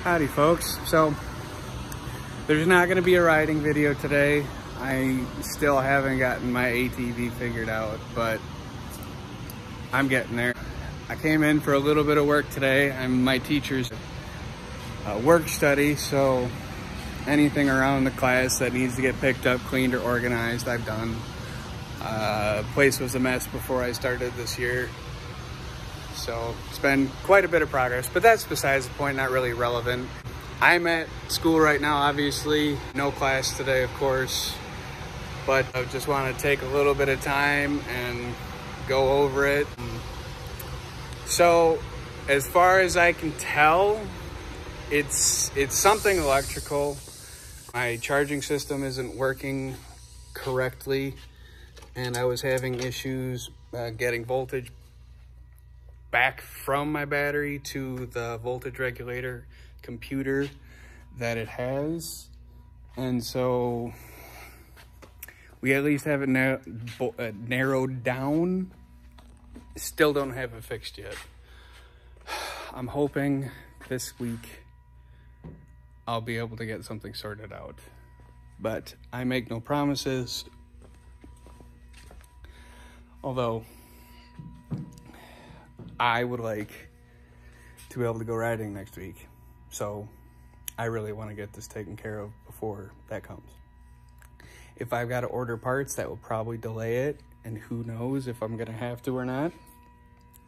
Howdy folks. So there's not going to be a riding video today. I still haven't gotten my ATV figured out, but I'm getting there. I came in for a little bit of work today. I'm my teacher's work study, so anything around the class that needs to get picked up, cleaned, or organized, I've done. Place was a mess before I started this year. So it's been quite a bit of progress, but that's besides the point, not really relevant. I'm at school right now, obviously. No class today, of course, but I just want to take a little bit of time and go over it. So as far as I can tell, it's something electrical. My charging system isn't working correctly, and I was having issues getting voltage back from my battery to the voltage regulator computer that it has. And so we at least have it narrowed down. Still don't have it fixed yet. I'm hoping this week I'll be able to get something sorted out, but I make no promises. Although I would like to be able to go riding next week. So I really want to get this taken care of before that comes. If I've got to order parts, that will probably delay it, and who knows if I'm going to have to or not.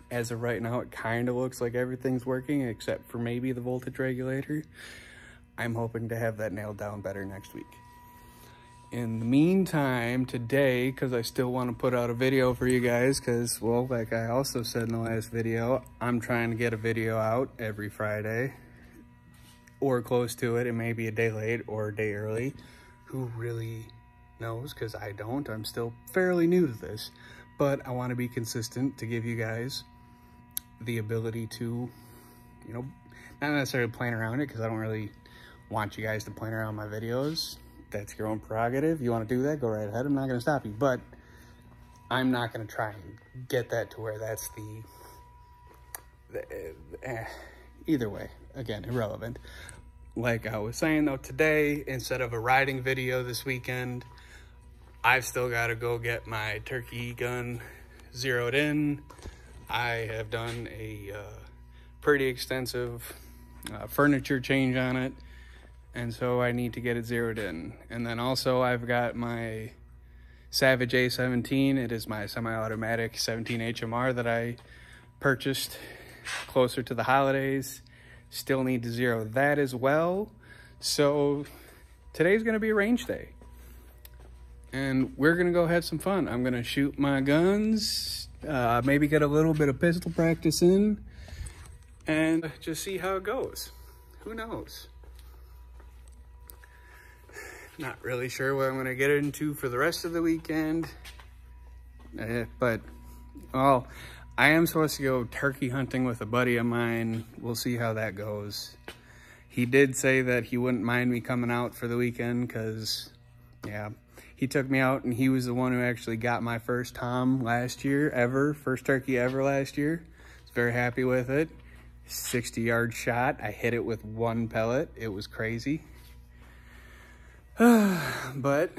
As of right now, it kind of looks like everything's working except for maybe the voltage regulator. I'm hoping to have that nailed down better next week. In the meantime, today, because I still want to put out a video for you guys, because, well, like I also said in the last video, I'm trying to get a video out every Friday, or close to it. It may be a day late or a day early. Who really knows? Because I don't. I'm still fairly new to this, but I want to be consistent to give you guys the ability to, you know, not necessarily plan around it, because I don't really want you guys to plan around my videos. That's your own prerogative. You want to do that, go right ahead. I'm not going to stop you, but I'm not going to try and get that to where that's either way, again, irrelevant. Like I was saying though, today, instead of a riding video this weekend, I've still got to go get my turkey gun zeroed in. I have done a pretty extensive furniture change on it, and so I need to get it zeroed in. And then also I've got my Savage A17. It is my semi-automatic 17 HMR that I purchased closer to the holidays. Still need to zero that as well. So today's gonna be a range day, and we're gonna go have some fun. I'm gonna shoot my guns, maybe get a little bit of pistol practice in, and just see how it goes. Who knows? Not really sure what I'm gonna get into for the rest of the weekend, but, well, I am supposed to go turkey hunting with a buddy of mine. We'll see how that goes. He did say that he wouldn't mind me coming out for the weekend, because, yeah, he took me out, and he was the one who actually got my first tom last year ever, first turkey ever last year. I was very happy with it. 60-yard shot. I hit it with one pellet. It was crazy. But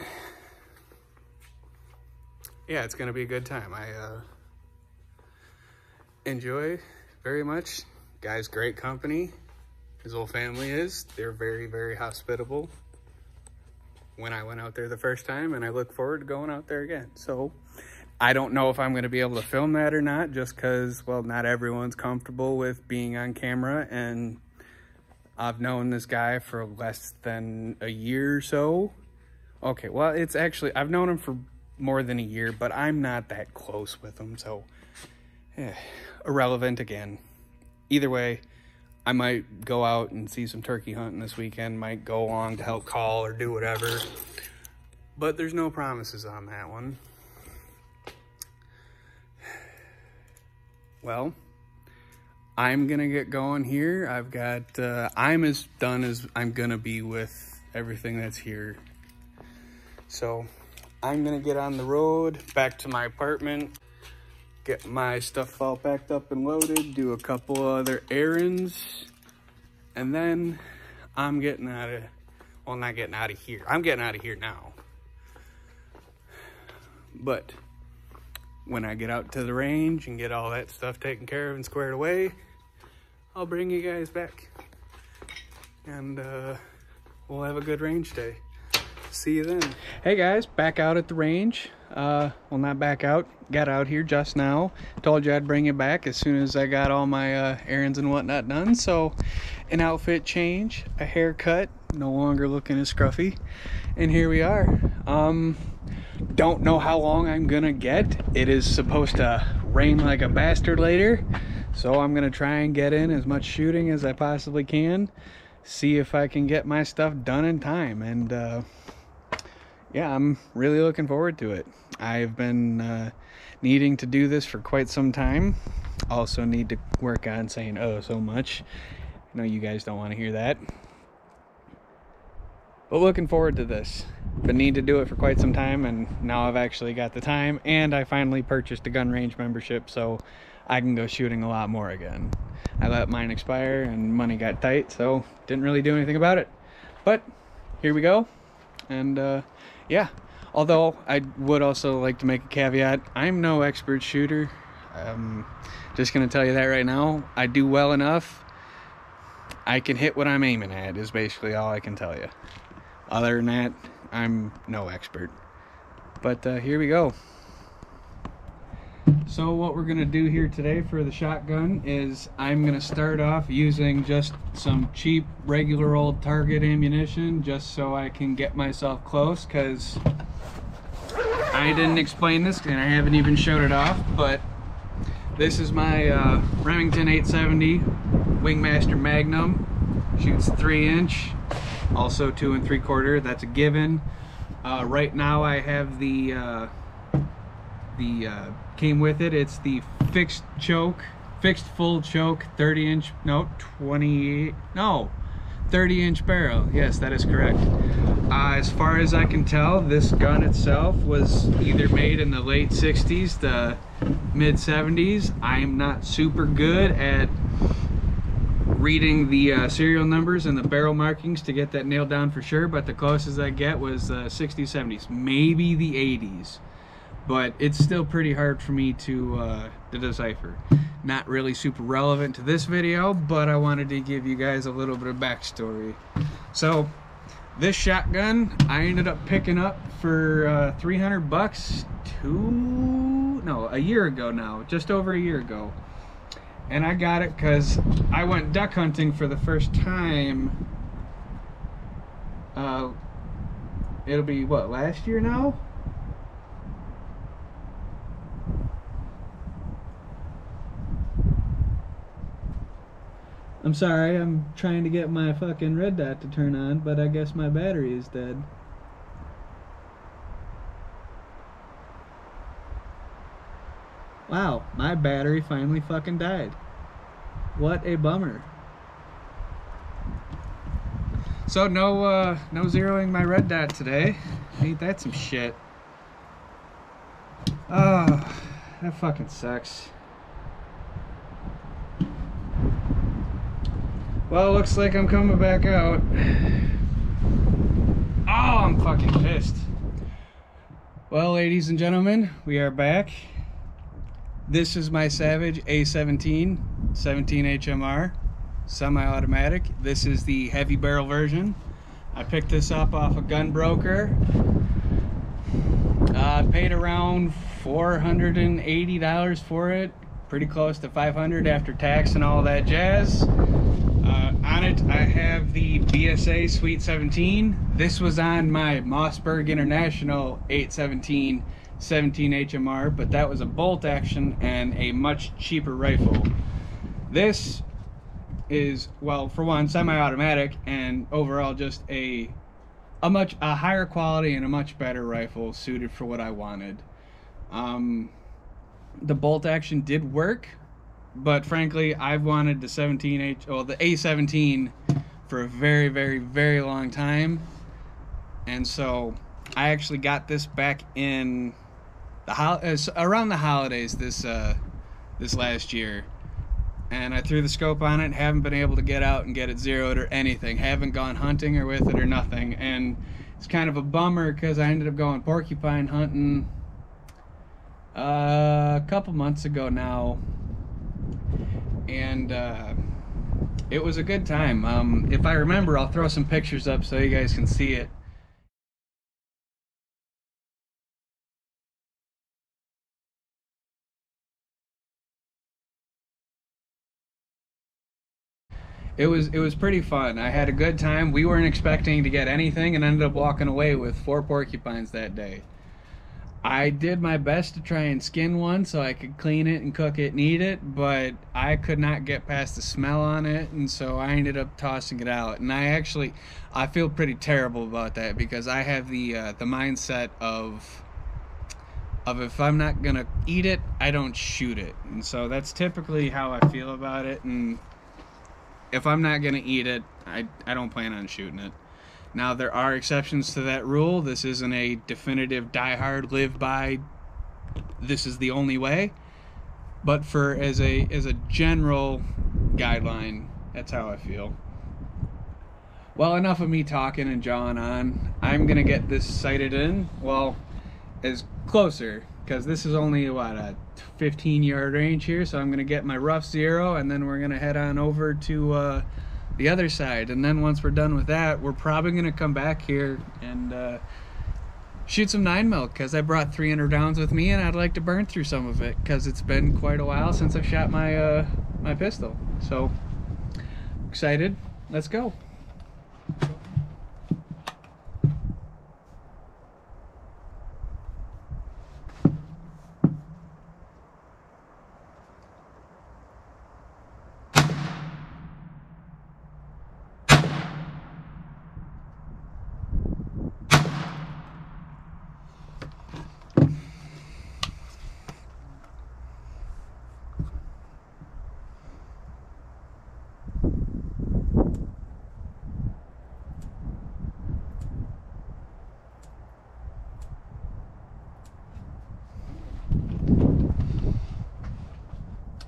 yeah, it's gonna be a good time. I enjoy very much. Guy's great company. His whole family is. They're very, very hospitable when I went out there the first time, and I look forward to going out there again. So I don't know if I'm gonna be able to film that or not, just because, well, not everyone's comfortable with being on camera, and I've known this guy for less than a year or so. Okay, well, it's actually, I've known him for more than a year, but I'm not that close with him, so irrelevant again. Either way, I might go out and see some turkey hunting this weekend, might go along to help call or do whatever, but there's no promises on that one. Well, I'm gonna get going here. I've got, I'm as done as I'm gonna be with everything that's here. So I'm gonna get on the road back to my apartment, get my stuff all packed up and loaded, do a couple other errands, And then I'm getting out of, well, not getting out of here. I'm getting out of here now. But when I get out to the range and get all that stuff taken care of and squared away, I'll bring you guys back. And we'll have a good range day. See you then. Hey guys, back out at the range. Well, not back out. Got out here just now. Told you I'd bring you back as soon as I got all my errands and whatnot done. So, an outfit change, a haircut, no longer looking as scruffy. And here we are. Don't know how long I'm gonna get. It is supposed to rain like a bastard later. So I'm gonna try and get in as much shooting as I possibly can. See if I can get my stuff done in time. And yeah, I'm really looking forward to it. I've been needing to do this for quite some time. Also need to work on saying "oh" so much. I know you guys don't want to hear that. But looking forward to this. Been needing to do it for quite some time, and now I've actually got the time, and I finally purchased a gun range membership, so I can go shooting a lot more again. I let mine expire and money got tight, so didn't really do anything about it. But here we go. And yeah, although I would also like to make a caveat, I'm no expert shooter. Just gonna tell you that right now. I do well enough. I can hit what I'm aiming at is basically all I can tell you. Other than that, I'm no expert. But here we go. So what we're gonna do here today for the shotgun is I'm gonna start off using just some cheap regular old Target ammunition just so I can get myself close, because I didn't explain this and I haven't even showed it off, but this is my Remington 870 Wingmaster Magnum. Shoots 3-inch, also 2 3/4. That's a given. Right now I have the came with it. It's the fixed full choke 30-inch, no, 30-inch barrel. Yes, that is correct. As far as I can tell, this gun itself was either made in the late 60s to mid 70s. I'm not super good at reading the serial numbers and the barrel markings to get that nailed down for sure, but the closest I get was 60s, 70s, maybe the 80s. But it's still pretty hard for me to decipher. Not really super relevant to this video, but I wanted to give you guys a little bit of backstory. So this shotgun I ended up picking up for 300 bucks a year ago now, just over a year ago. And I got it because I went duck hunting for the first time. It'll be what, last year now? I'm sorry, I'm trying to get my fucking red dot to turn on, but I guess my battery is dead. Wow, my battery finally fucking died. What a bummer. So no zeroing my red dot today. Ain't that some shit? Oh, that fucking sucks. Well, looks like I'm coming back out. Oh, I'm fucking pissed. Well, ladies and gentlemen, we are back. This is my Savage A17, 17 HMR, semi-automatic. This is the heavy barrel version. I picked this up off a gun broker. Paid around $480 for it. Pretty close to $500 after tax and all that jazz. On it, I have the BSA Sweet 17. This was on my Mossberg International 817 17 HMR, but that was a bolt action and a much cheaper rifle. This is, well, for one, semi-automatic, and overall just a higher quality and a much better rifle suited for what I wanted. The bolt action did work, but frankly, I've wanted the the A17 for a very, very, very long time, and so I actually got this back in the around the holidays this last year. and I threw the scope on it. Haven't been able to get out and get it zeroed or anything. Haven't gone hunting or with it or nothing. And it's kind of a bummer because I ended up going porcupine hunting a couple months ago now, and it was a good time. If I remember, I'll throw some pictures up so you guys can see it. It was pretty fun. I had a good time. We weren't expecting to get anything and ended up walking away with 4 porcupines that day. I did my best to try and skin one so I could clean it and cook it and eat it, but I could not get past the smell on it, and so I ended up tossing it out. And I feel pretty terrible about that because I have the mindset of if I'm not gonna eat it, I don't shoot it. And so that's typically how I feel about it. And if I'm not gonna eat it, I don't plan on shooting it. Now, there are exceptions to that rule. This isn't a definitive die-hard, live by, this is the only way. But as a general guideline, that's how I feel. Well, enough of me talking and jawing on. I'm gonna get this sighted in, well, as closer, because this is only, what, a 15-yard range here, so I'm gonna get my rough zero, and then we're gonna head on over to the other side. And then once we're done with that, we're probably gonna come back here and shoot some 9mm, because I brought 300 rounds with me and I'd like to burn through some of it because it's been quite a while since I've shot my my pistol. So excited, let's go.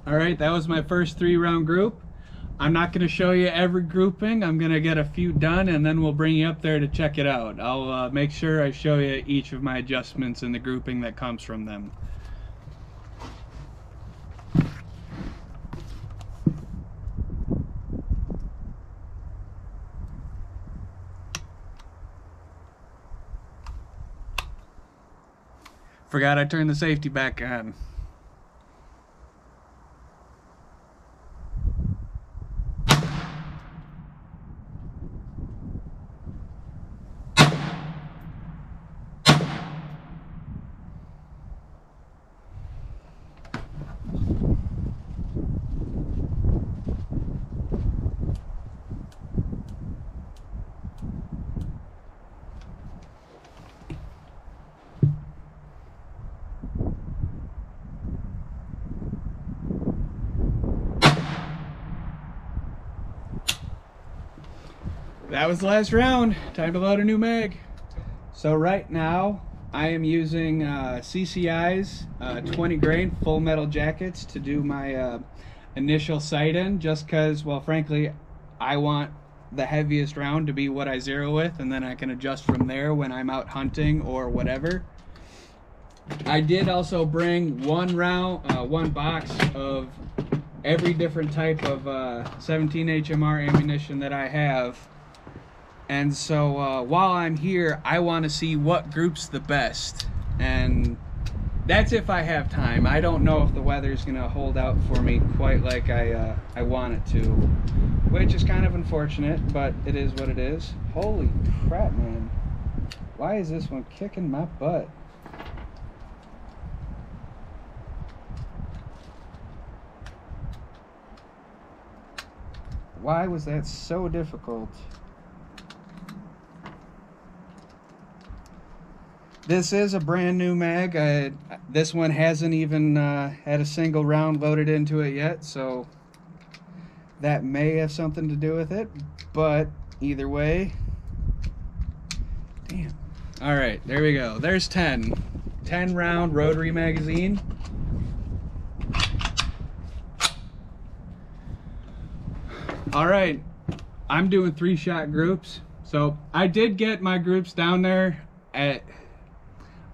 Alright, that was my first 3-round group. I'm not going to show you every grouping. I'm going to get a few done and then we'll bring you up there to check it out. I'll make sure I show you each of my adjustments in the grouping that comes from them. Forgot I turned the safety back on. That was the last round. Time to load a new mag. So right now I am using CCI's 20 grain full metal jackets to do my initial sight in, just because, well, frankly, I want the heaviest round to be what I zero with, and then I can adjust from there when I'm out hunting or whatever. I did also bring one box of every different type of 17 HMR ammunition that I have. And so while I'm here, I want to see what groups the best, and that's if I have time. I don't know if the weather's gonna hold out for me quite like I want it to, which is kind of unfortunate, but it is what it is. Holy crap, man. Why is this one kicking my butt? Why was that so difficult? This is a brand new mag. This one hasn't even had a single round loaded into it yet, so that may have something to do with it, but either way, damn. All right, there we go. There's 10 round rotary magazine. All right, I'm doing 3-shot groups. So I did get my groups down there at,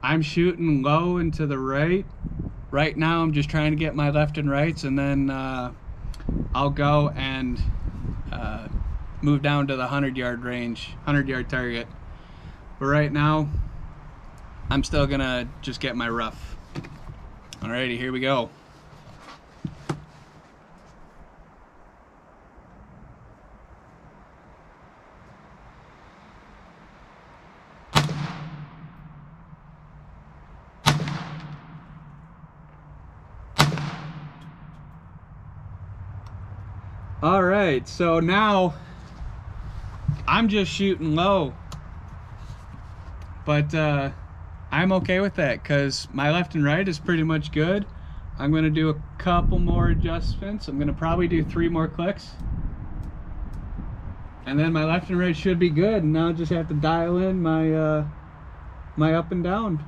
I'm shooting low and to the right. Right now I'm just trying to get my left and rights, and then I'll go and move down to the 100-yard range, 100-yard target. But right now, I'm still gonna just get my rough. Alrighty, here we go. All right, so now I'm just shooting low, but I'm okay with that because my left and right is pretty much good. I'm gonna do a couple more adjustments. I'm gonna probably do 3 more clicks, and then my left and right should be good. And now I just have to dial in my my up and down.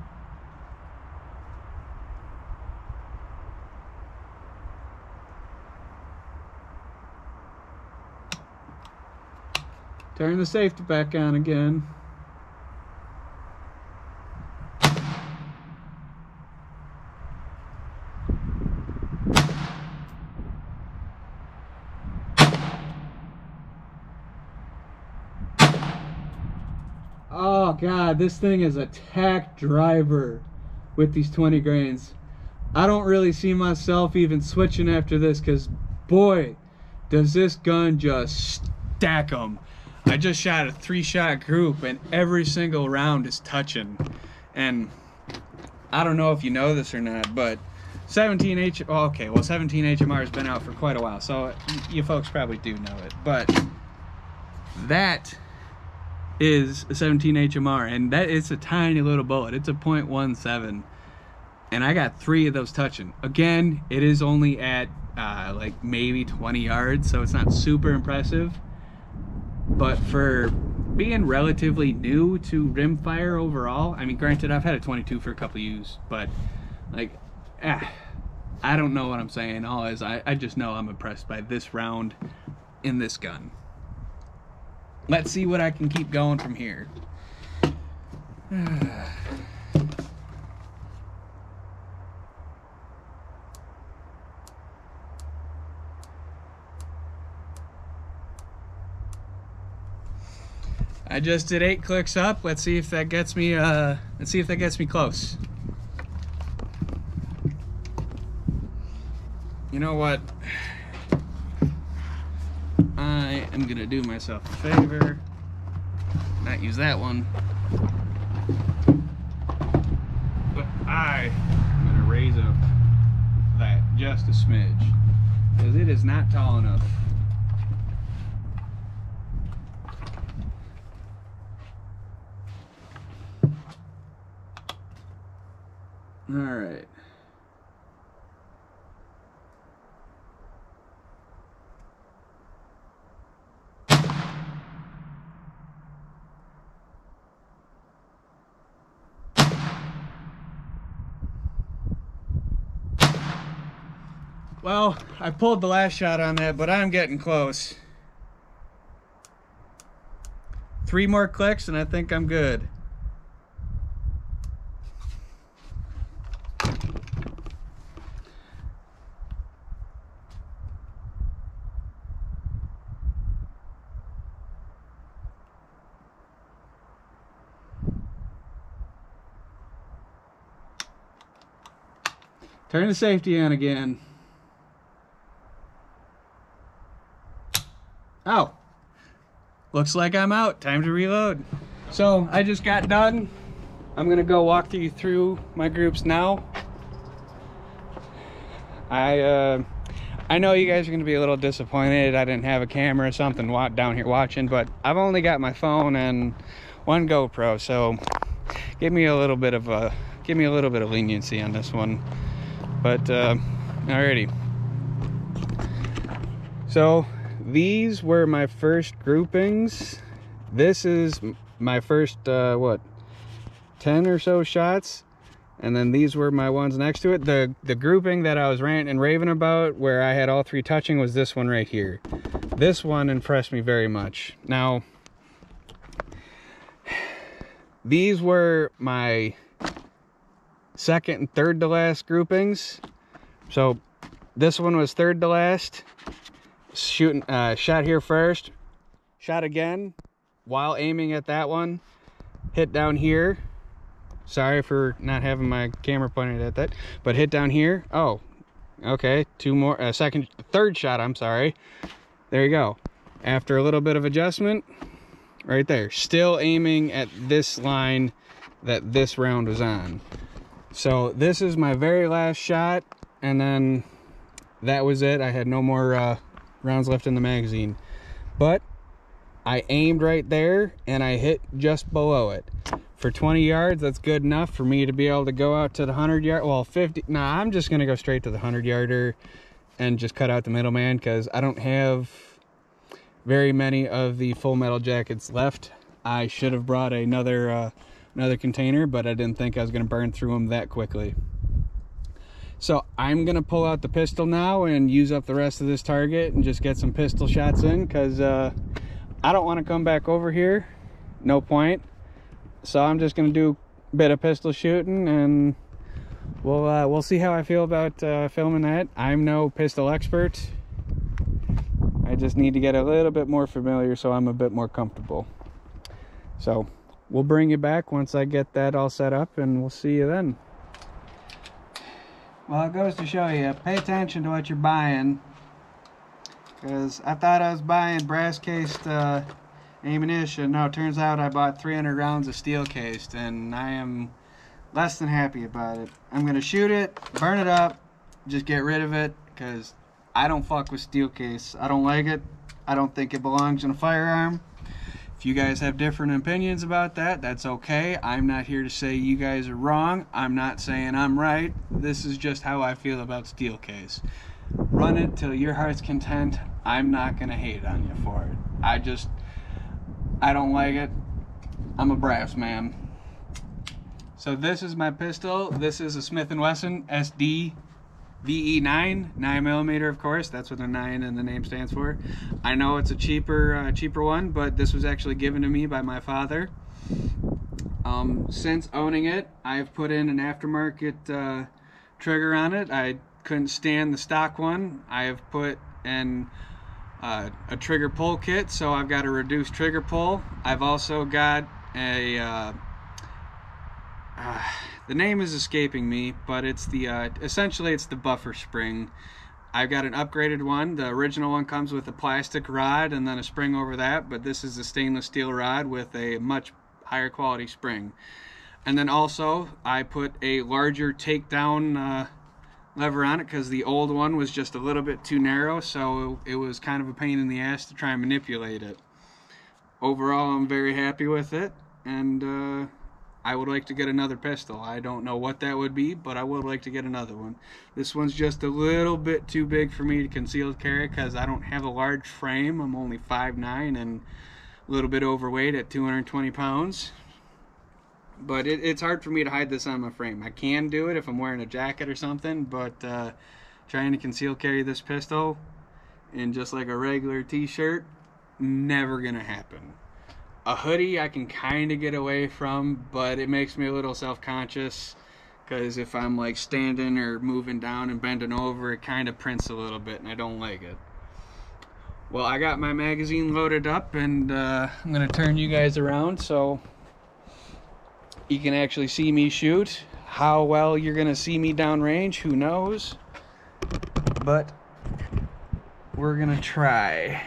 Turn the safety back on again. Oh God, this thing is a tack driver with these 20 grains. I don't really see myself even switching after this, because boy, does this gun just stack them. I just shot a 3-shot group and every single round is touching. And I don't know if you know this or not, but 17 HMR has been out for quite a while, so you folks probably do know it. But that is a 17 HMR, and that is a tiny little bullet. It's a .17, and I got 3 of those touching. Again, it is only at like maybe 20 yards, so it's not super impressive. But for being relatively new to rimfire overall, I mean, granted, I've had a 22 for a couple use, but like, I don't know what I'm saying. All is, I just know I'm impressed by this round in this gun. Let's see what I can keep going from here. I just did 8 clicks up. Let's see if that gets me close. You know what? I am gonna do myself a favor. Not use that one. But I'm gonna raise up that just a smidge, because it is not tall enough. All right. Well, I pulled the last shot on that, but I'm getting close. 3 more clicks and I think I'm good. Turn the safety on again. Oh, looks like I'm out. Time to reload. So I just got done. I'm gonna go walk you through my groups now. I know you guys are gonna be a little disappointed I didn't have a camera or something down here watching, but I've only got my phone and 1 GoPro, so give me a little bit of leniency on this one. But alrighty. So these were my first groupings. This is my first what, 10 or so shots, and then these were my ones next to it. The grouping that I was ranting and raving about, where I had all 3 touching, was this one right here. this one impressed me very much. Now, these were my second and third to last groupings. So this one was third to last. Shooting, shot here first, shot again while aiming at that one, hit down here. Sorry for not having my camera pointed at that, but hit down here. Oh, okay, two more, third shot, I'm sorry. There you go. After a little bit of adjustment, right there, still aiming at this line that this round was on. So this is my very last shot, and then that was it. I had no more rounds left in the magazine, but I aimed right there and I hit just below it. For 20 yards, that's good enough for me to be able to go out to the 100 yard, well 50, nah, I'm just gonna go straight to the 100 yarder and just cut out the middleman, because I don't have very many of the full metal jackets left. I should have brought another container, but I didn't think I was gonna burn through them that quickly. So I'm gonna pull out the pistol now and use up the rest of this target and just get some pistol shots in, because I don't want to come back over here. No point. So I'm just gonna do a bit of pistol shooting, and we'll see how I feel about filming that. I'm no pistol expert. I just need to get a little bit more familiar so I'm a bit more comfortable. So we'll bring you back once I get that all set up, and we'll see you then. Well, it goes to show you, pay attention to what you're buying, because I thought I was buying brass cased ammunition. No, it turns out I bought 300 rounds of steel cased, and I am less than happy about it. I'm gonna shoot it, burn it up, just get rid of it, because I don't fuck with steel case. I don't like it. I don't think it belongs in a firearm. If you guys have different opinions about that, that's okay. I'm not here to say you guys are wrong. I'm not saying I'm right. This is just how I feel about steel case. Run it till your heart's content. I'm not gonna hate on you for it. I don't like it. I'm a brass man. So this is my pistol. This is a Smith & Wesson SD VE9, 9mm, of course. That's what the 9 in the name stands for. I know it's a cheaper one, but this was actually given to me by my father. Since owning it, I've put in an aftermarket trigger on it. I couldn't stand the stock one. I have put in a trigger pull kit, so I've got a reduced trigger pull. I've also got a the name is escaping me, but it's the essentially it's the buffer spring. I've got an upgraded one. The original one comes with a plastic rod and then a spring over that, but this is a stainless steel rod with a much higher quality spring. And then also I put a larger takedown lever on it, because the old one was just a little bit too narrow, so it was kind of a pain in the ass to try and manipulate it. Overall, I'm very happy with it, and I would like to get another pistol. I don't know what that would be, but I would like to get another one. This one's just a little bit too big for me to concealed carry, because I don't have a large frame. I'm only 5'9" and a little bit overweight at 220 pounds. But it's hard for me to hide this on my frame. I can do it if I'm wearing a jacket or something, but trying to conceal carry this pistol in just like a regular t-shirt, never gonna happen. A hoodie I can kind of get away from, but it makes me a little self-conscious, because if I'm like standing or moving down and bending over, it kind of prints a little bit and I don't like it. Well, I got my magazine loaded up, and I'm gonna turn you guys around so you can actually see me shoot. How well you're gonna see me downrange, who knows? But we're gonna try.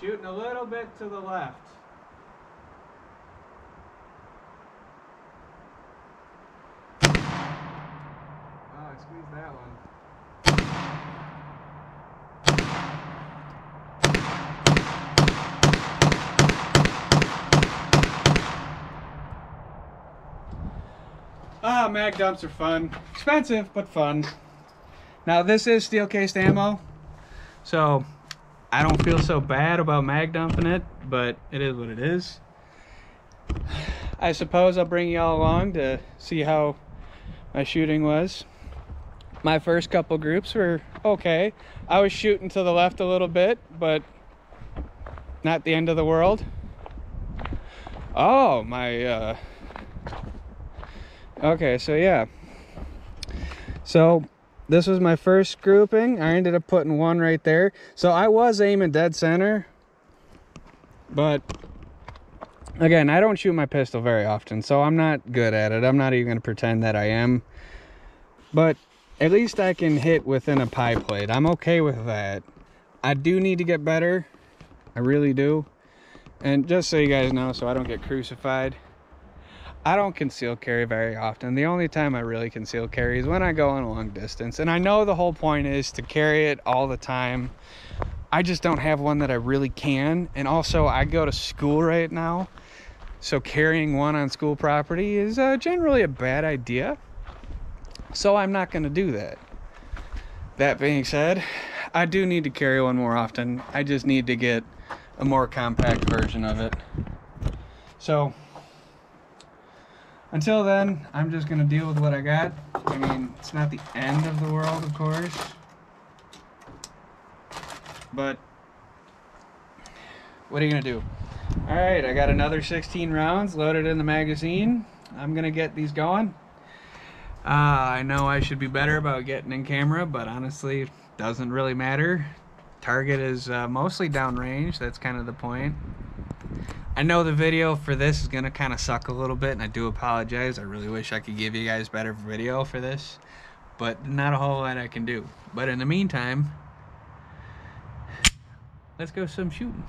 Shooting a little bit to the left. Oh, I squeezed that one. Ah, mag dumps are fun. Expensive, but fun. Now this is steel cased ammo, so I don't feel so bad about mag dumping it, but it is what it is. I suppose I'll bring y'all along to see how my shooting was. My first couple groups were okay. I was shooting to the left a little bit, but not the end of the world. Oh, my, okay, so yeah. So this was my first grouping. I ended up putting one right there. So I was aiming dead center, but again, I don't shoot my pistol very often, so I'm not good at it. I'm not even gonna pretend that I am, but at least I can hit within a pie plate. I'm okay with that. I do need to get better. I really do. And just so you guys know, so I don't get crucified, I don't conceal carry very often. The only time I really conceal carry is when I go on a long distance. And I know the whole point is to carry it all the time. I just don't have one that I really can. And also, I go to school right now, so carrying one on school property is generally a bad idea. So I'm not going to do that. That being said, I do need to carry one more often. I just need to get a more compact version of it. So until then, I'm just going to deal with what I got. I mean, it's not the end of the world, of course, but what are you going to do? All right, I got another 16 rounds loaded in the magazine. I'm going to get these going. I know I should be better about getting in camera, but honestly, it doesn't really matter. Target is mostly downrange. That's kind of the point. I know the video for this is going to kind of suck a little bit, and I do apologize. I really wish I could give you guys better video for this, but not a whole lot I can do. But in the meantime, let's go some shooting.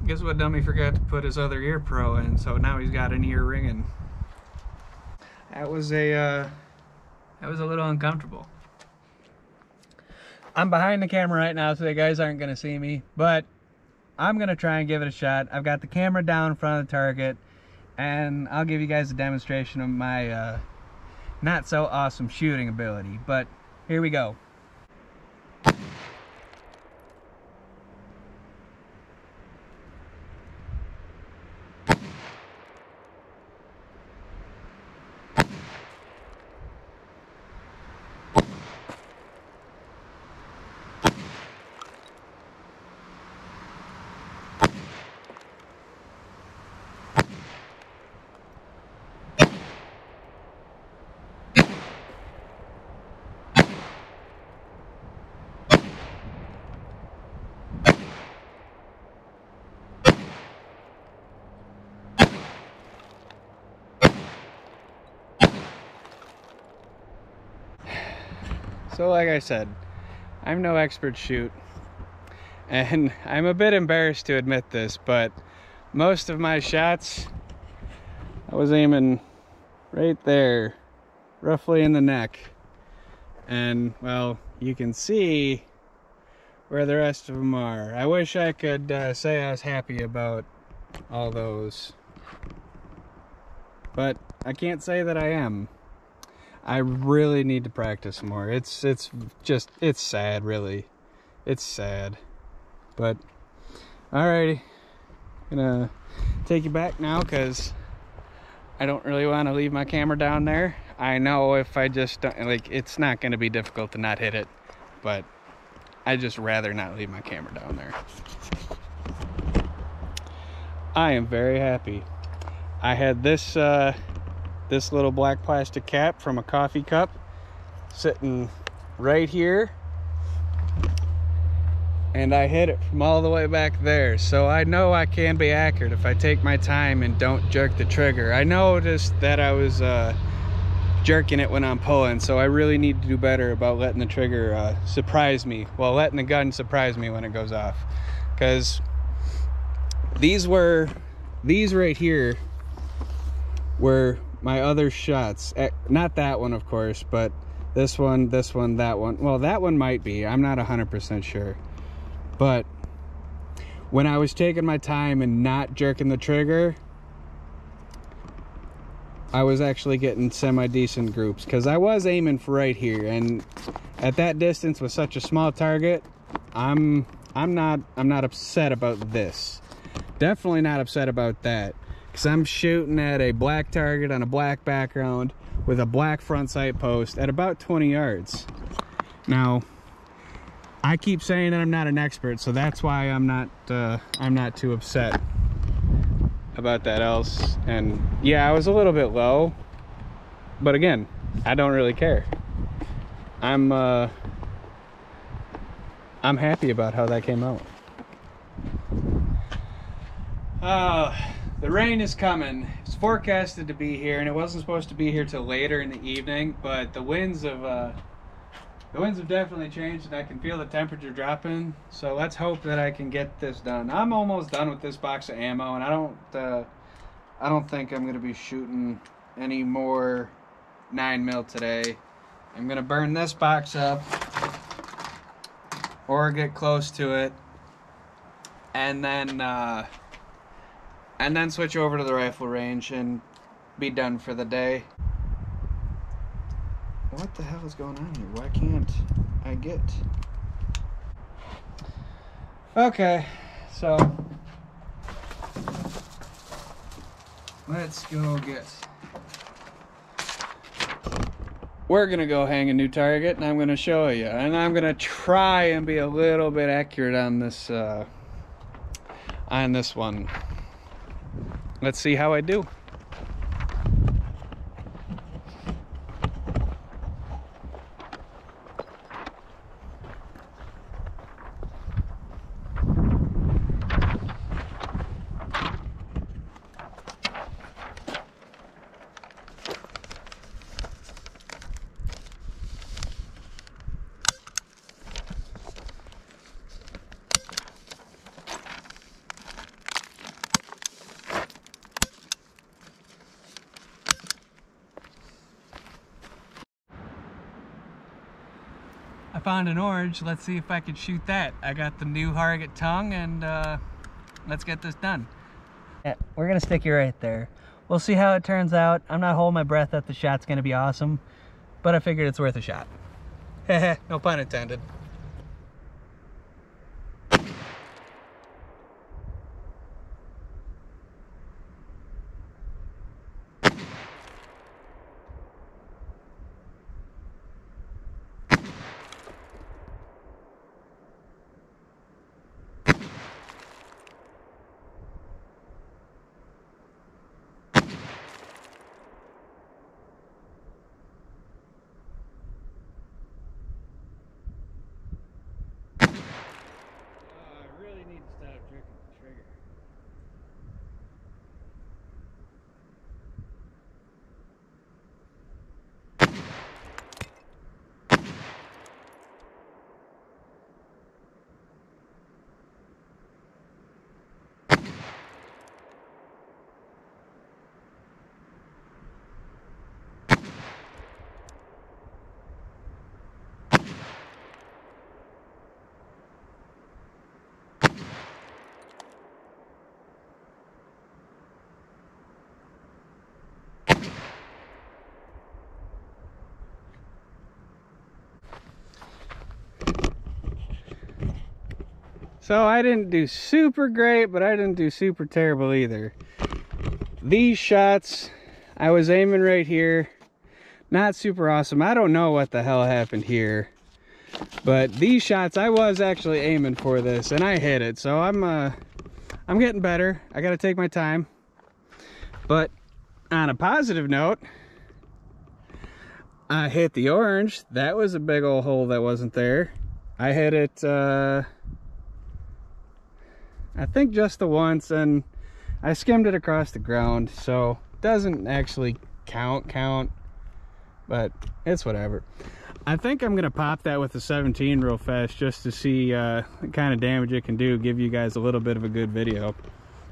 Guess what dummy forgot to put his other ear pro in, so now he's got an ear ringing. That was a little uncomfortable. I'm behind the camera right now, so you guys aren't gonna see me, but I'm gonna try and give it a shot. I've got the camera down in front of the target, and I'll give you guys a demonstration of my not so awesome shooting ability, but here we go. So like I said, I'm no expert shoot, and I'm a bit embarrassed to admit this, but most of my shots, I was aiming right there, roughly in the neck. And well, you can see where the rest of them are. I wish I could say I was happy about all those, but I can't say that I am. I really need to practice more. It's sad, really. It's sad. But alrighty, gonna take you back now because I don't really want to leave my camera down there. I know if I just don't, like, it's not gonna be difficult to not hit it, but I just rather not leave my camera down there. I am very happy. I had this this little black plastic cap from a coffee cup sitting right here, and I hit it from all the way back there. So I know I can be accurate if I take my time and don't jerk the trigger. I noticed that I was jerking it when I'm pulling, so I really need to do better about letting the trigger surprise me, well, letting the gun surprise me when it goes off. Because these right here were my other shots. Not that one, of course, but this one, that one. Well, that one might be, I'm not 100% sure. But when I was taking my time and not jerking the trigger, I was actually getting semi-decent groups, because I was aiming for right here, and at that distance with such a small target, I'm not upset about this. Definitely not upset about that, because I'm shooting at a black target on a black background with a black front sight post at about 20 yards. Now, I keep saying that I'm not an expert, so that's why I'm not too upset about that else. And yeah, I was a little bit low, but again, I don't really care. I'm happy about how that came out. The rain is coming. It's forecasted to be here, and it wasn't supposed to be here till later in the evening, but the winds have definitely changed, and I can feel the temperature dropping. So let's hope that I can get this done. I'm almost done with this box of ammo, and I don't think I'm gonna be shooting any more 9mm today. I'm gonna burn this box up or get close to it, and then switch over to the rifle range and be done for the day. What the hell is going on here? Why can't I get... Okay, so let's go get... We're gonna go hang a new target, and I'm gonna show you, and I'm gonna try and be a little bit accurate on this one. Let's see how I do. I found an orange. Let's see if I can shoot that. I got the new target tongue, and let's get this done. Yeah, we're gonna stick you right there. We'll see how it turns out. I'm not holding my breath that the shot's gonna be awesome, but I figured it's worth a shot. No pun intended. So I didn't do super great, but I didn't do super terrible either. These shots, I was aiming right here. Not super awesome. I don't know what the hell happened here. But these shots, I was actually aiming for this, and I hit it. So I'm getting better. I gotta take my time. But on a positive note, I hit the orange. That was a big old hole that wasn't there. I hit it I think just the once, and I skimmed it across the ground, so it doesn't actually count, but it's whatever. I think I'm gonna pop that with the 17 real fast just to see the kind of damage it can do, give you guys a little bit of a good video.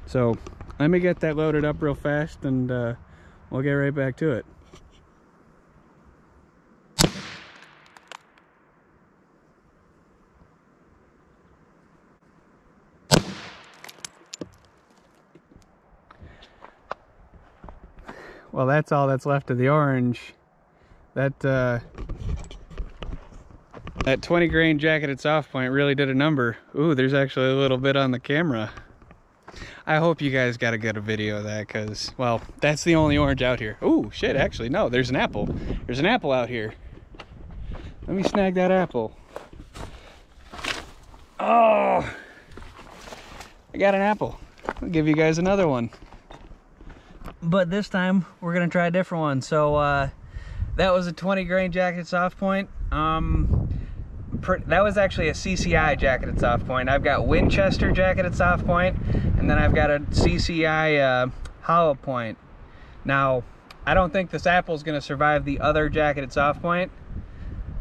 So let me get that loaded up real fast, and we'll get right back to it. Well, that's all that's left of the orange. That 20 grain jacketed soft point really did a number. Ooh, there's actually a little bit on the camera. I hope you guys got a good video of that, because, well, that's the only orange out here. Ooh, shit, actually, no, there's an apple. There's an apple out here. Let me snag that apple. Oh, I got an apple. I'll give you guys another one. But this time, we're gonna try a different one. So, that was a 20 grain jacketed soft point. That was actually a CCI jacketed soft point. I've got Winchester jacketed soft point, and then I've got a CCI hollow point. Now, I don't think this apple is going to survive the other jacketed soft point,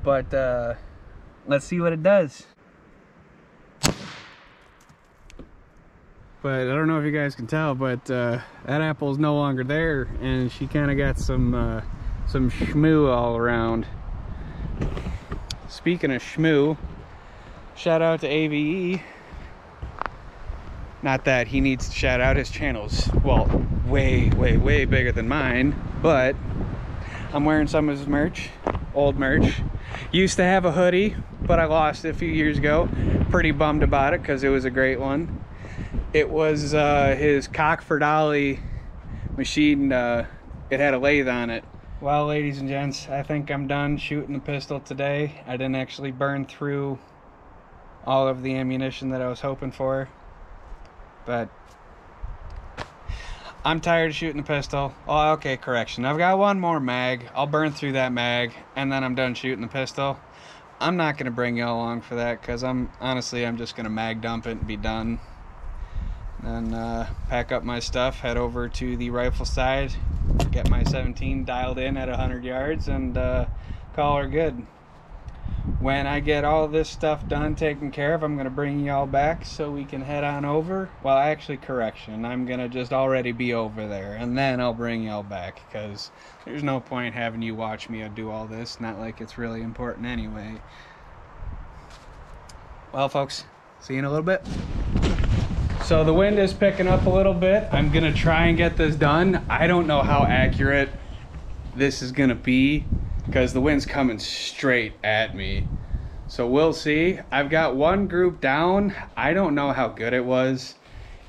but let's see what it does. But I don't know if you guys can tell, but that apple is no longer there, and she kind of got some shmoo all around. Speaking of shmoo, shout out to AVE. Not that he needs to shout out, his channel's, well, way bigger than mine, but I'm wearing some of his merch, old merch. Used to have a hoodie, but I lost it a few years ago. Pretty bummed about it, because it was a great one. It was his cock for dolly machine. It had a lathe on it. Well, ladies and gents, I think I'm done shooting the pistol today. I didn't actually burn through all of the ammunition that I was hoping for, but I'm tired of shooting the pistol. Oh, okay, correction. I've got one more mag. I'll burn through that mag, and then I'm done shooting the pistol. I'm not going to bring y'all along for that, because I'm just going to mag dump it and be done. Then pack up my stuff, head over to the rifle side, get my 17 dialed in at 100 yards, and call her good. When I get all this stuff done, taken care of, I'm going to bring y'all back so we can head on over. Well, actually, correction. I'm going to just already be over there, and then I'll bring y'all back, because there's no point having you watch me do all this. Not like it's really important anyway. Well, folks, see you in a little bit. So the wind is picking up a little bit. I'm gonna try and get this done. I don't know how accurate this is gonna be, because the wind's coming straight at me. So we'll see. I've got one group down. I don't know how good it was.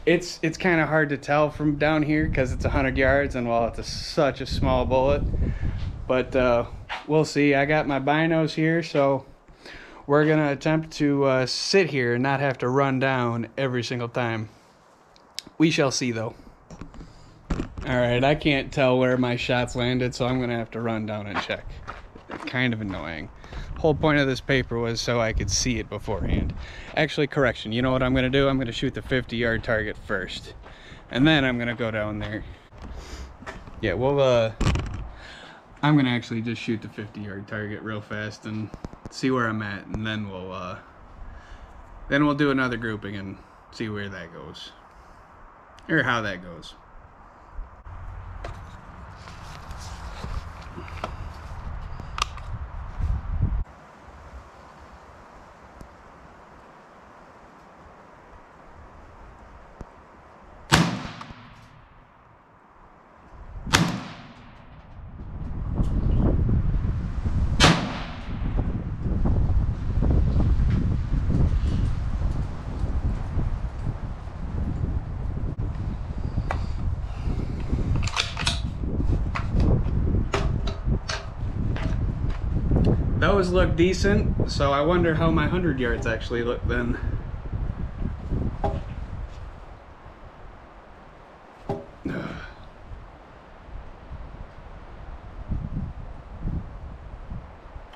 It's kind of hard to tell from down here, because it's 100 yards, and well, it's such a small bullet. But we'll see. I got my binos here, so we're gonna attempt to sit here and not have to run down every single time. We shall see, though. Alright, I can't tell where my shots landed, so I'm gonna have to run down and check. It's kind of annoying. The whole point of this paper was so I could see it beforehand. Actually, correction, you know what I'm gonna do? I'm gonna shoot the 50-yard target first, and then I'm gonna go down there. Yeah, well, I'm gonna actually just shoot the 50-yard target real fast and see where I'm at, and then we'll do another grouping and see where that goes, or how that goes. Those look decent, so I wonder how my 100 yards actually look then.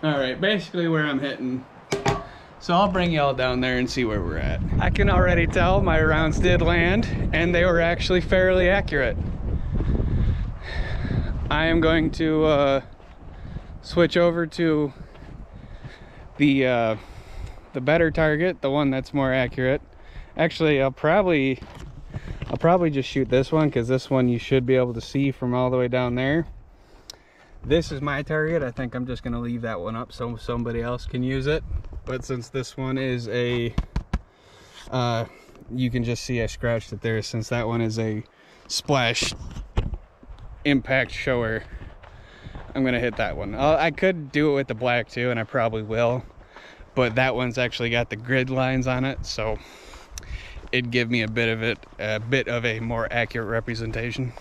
Alright, basically where I'm hitting. So I'll bring y'all down there and see where we're at. I can already tell my rounds did land, and they were actually fairly accurate. I am going to switch over to the better target, the one that's more accurate. Actually, I'll probably just shoot this one, because this one you should be able to see from all the way down there. This is my target. I think I'm just going to leave that one up so somebody else can use it. But since this one is a, you can just see I scratched it there, since that one is a splash impact shower, I'm going to hit that one. I could do it with the black too, and I probably will. But that one's actually got the grid lines on it, so it'd give me a bit of a more accurate representation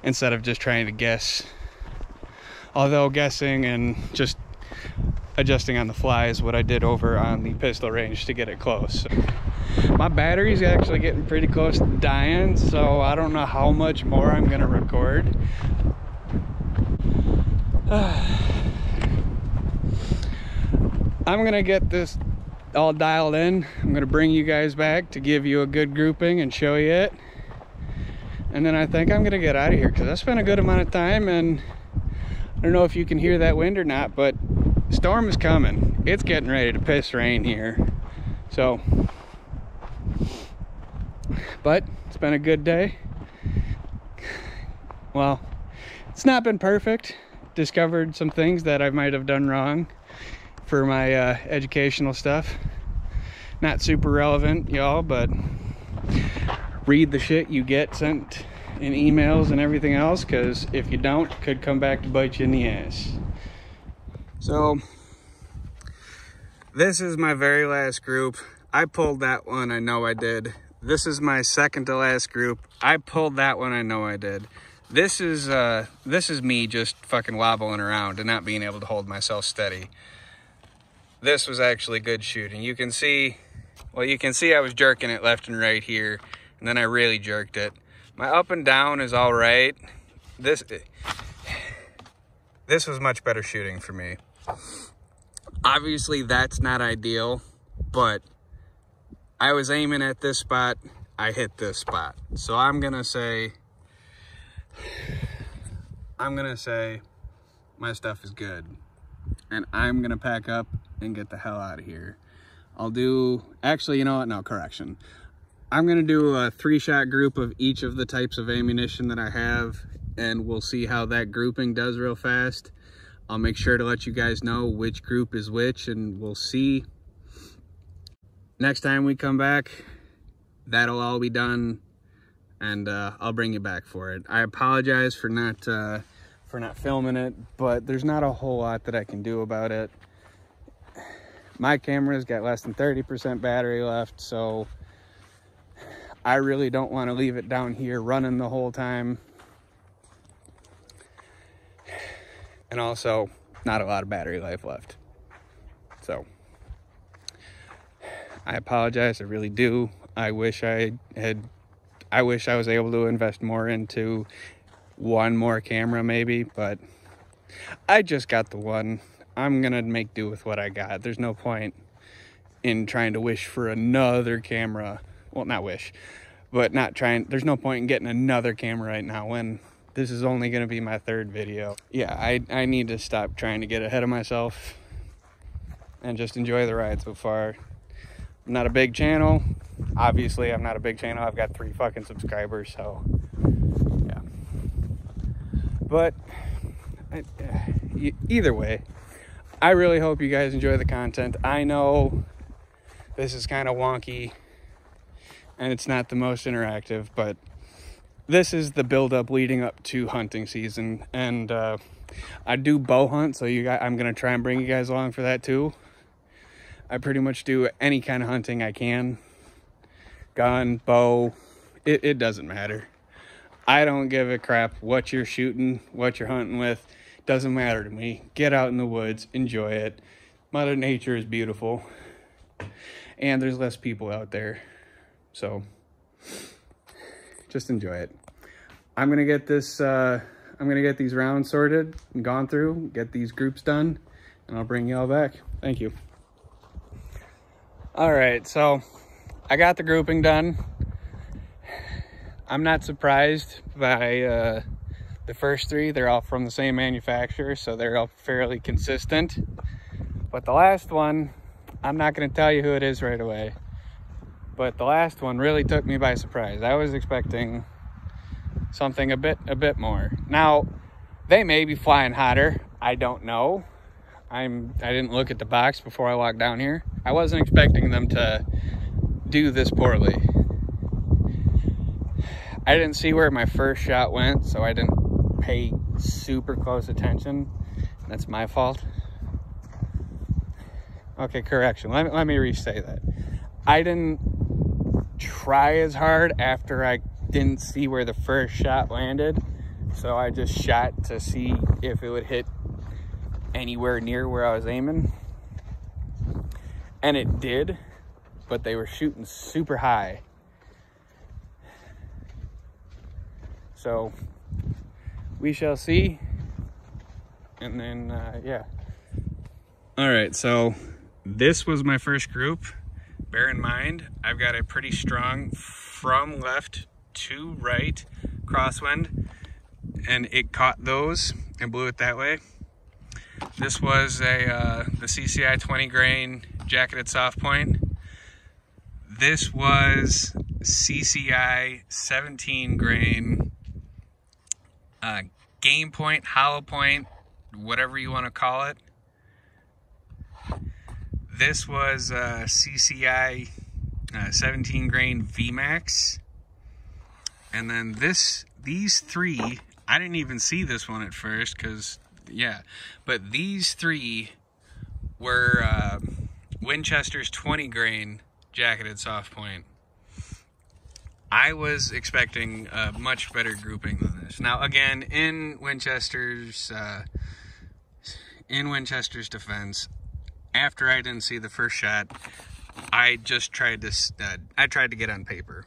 instead of just trying to guess. Although guessing and just adjusting on the fly is what I did over on the pistol range to get it close. So my battery's actually getting pretty close to dying, so I don't know how much more I'm gonna record. I'm gonna get this all dialed in. I'm gonna bring you guys back to give you a good grouping and show you it. And then I think I'm gonna get out of here, because I spent a good amount of time, and I don't know if you can hear that wind or not, but storm is coming. It's getting ready to piss rain here. So, but it's been a good day. Well, it's not been perfect. Discovered some things that I might have done wrong for my educational stuff. Not super relevant, y'all, but read the shit you get sent in emails and everything else, because if you don't, it could come back to bite you in the ass. So this is my very last group. I pulled that one, I know I did. This is my second to last group. I pulled that one, I know I did. This is me just fucking wobbling around and not being able to hold myself steady. This was actually good shooting. You can see, well, you can see I was jerking it left and right here, and then I really jerked it. My up and down is all right. This was much better shooting for me. Obviously, that's not ideal, but I was aiming at this spot. I hit this spot. So I'm gonna say my stuff is good. And I'm gonna pack up and get the hell out of here. I'll do, actually, you know what? No, correction. I'm gonna do a 3-shot group of each of the types of ammunition that I have, and we'll see how that grouping does real fast. I'll make sure to let you guys know which group is which, and we'll see. Next time we come back, that'll all be done, and I'll bring you back for it. I apologize for not filming it, but there's not a whole lot that I can do about it. My camera's got less than 30% battery left, so I really don't want to leave it down here running the whole time. And also, not a lot of battery life left. So, I apologize, I really do. I wish I was able to invest more into one more camera maybe, but I just got the one. I'm gonna make do with what I got. There's no point in trying to wish for another camera. Well, not wish, but not trying. There's no point in getting another camera right now when this is only gonna be my 3rd video. Yeah, I need to stop trying to get ahead of myself and just enjoy the ride so far. I'm not a big channel. Obviously, I'm not a big channel. I've got 3 fucking subscribers, so yeah. But either way, I really hope you guys enjoy the content. I know this is kind of wonky and it's not the most interactive, but this is the build-up leading up to hunting season, and I do bow hunt, so I'm gonna try and bring you guys along for that too. I pretty much do any kind of hunting I can. Gun, bow, it doesn't matter. I don't give a crap what you're shooting, what you're hunting with. Doesn't matter to me. Get out in the woods, enjoy it. Mother Nature is beautiful, and there's less people out there, so just enjoy it. I'm gonna get this. I'm gonna get these rounds sorted and gone through. Get these groups done, and I'll bring y'all back. Thank you. All right, so I got the grouping done. I'm not surprised by the first three. They're all from the same manufacturer, so they're all fairly consistent. But the last one, I'm not going to tell you who it is right away, but the last one really took me by surprise. I was expecting something a bit more. Now, they may be flying hotter. I don't know. I didn't look at the box before I walked down here. I wasn't expecting them to do this poorly. I didn't see where my first shot went, so I didn't pay super close attention. That's my fault. Okay, correction. Let me re-say that. I didn't try as hard after I didn't see where the first shot landed, so I just shot to see if it would hit anywhere near where I was aiming, and it did, but they were shooting super high. So we shall see. And then yeah. All right, so this was my first group. Bear in mind, I've got a pretty strong from left to right crosswind, and it caught those and blew it that way. This was the CCI 20 grain jacketed soft point. This was CCI 17 grain game point, hollow point, whatever you want to call it. This was CCI 17 grain VMAX. And then these three, I didn't even see this one at first because, yeah, but these three were Winchester's 20 grain jacketed soft point. I was expecting a much better grouping than this. Now, again, in Winchester's defense, after I didn't see the first shot, I just tried to get on paper.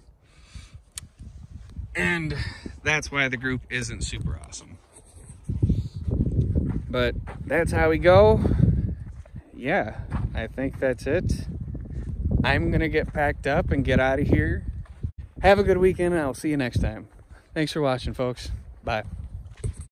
And that's why the group isn't super awesome. But that's how we go. Yeah, I think that's it. I'm gonna get packed up and get out of here. Have a good weekend, and I'll see you next time. Thanks for watching, folks. Bye.